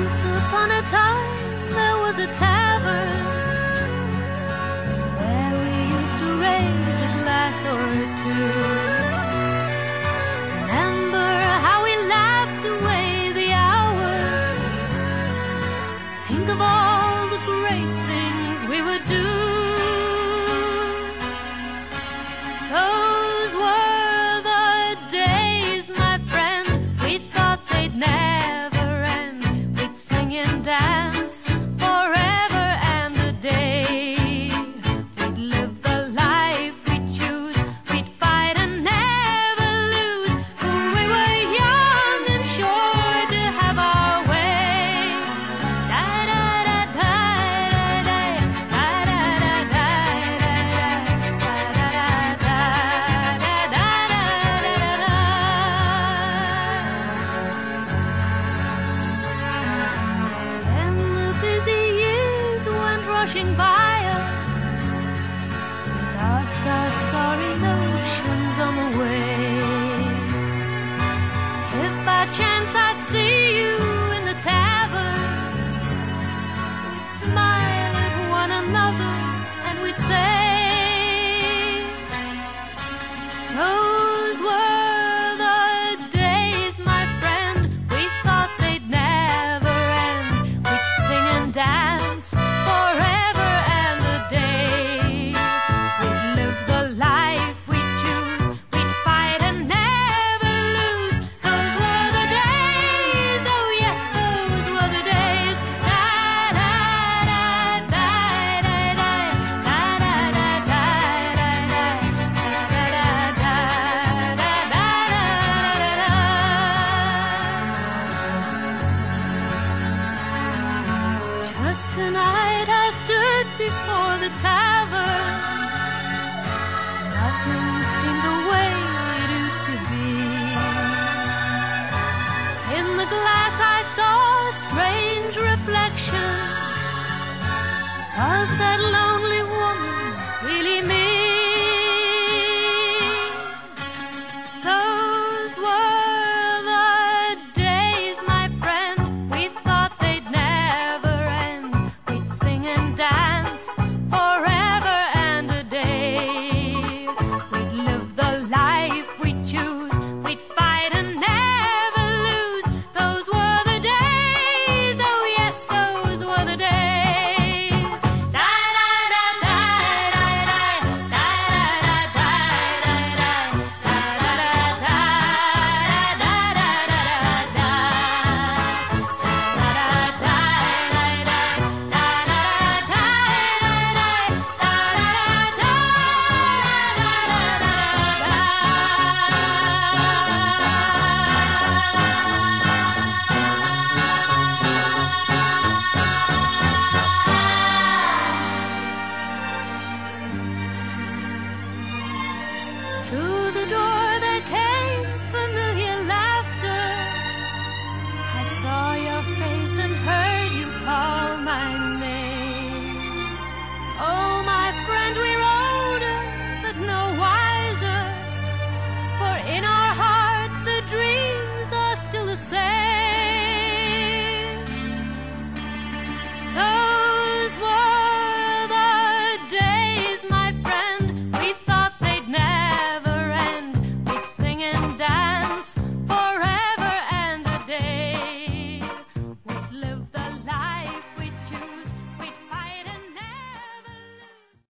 Once upon a time there was a tavern where we used to raise a glass or two. Remember how we laughed away the hours. Think of all the great things we would do. Those were the days, my friend, we thought they'd never end. We'd sing and dance forever and a day. We'd live the life we'd choose. We'd fight and never lose. For we were young and sure to have our way. Da da da da da da da da Then the busy years went rushing by us. We lost our starry notions on the way. If by chance I'd see you in the tavern, we'd smile at one another and we'd say, those were the days, my friend, we thought they'd never end. We'd sing and dance forever and a day. We'd live the life we'd choose. We'd fight and never lose. Those were the days, oh yes, those were the days. Da da da da da da da da da da Just tonight I stood before the tavern. Nothing seemed the way it used to be. In the glass I saw a strange reflection. Was that lonely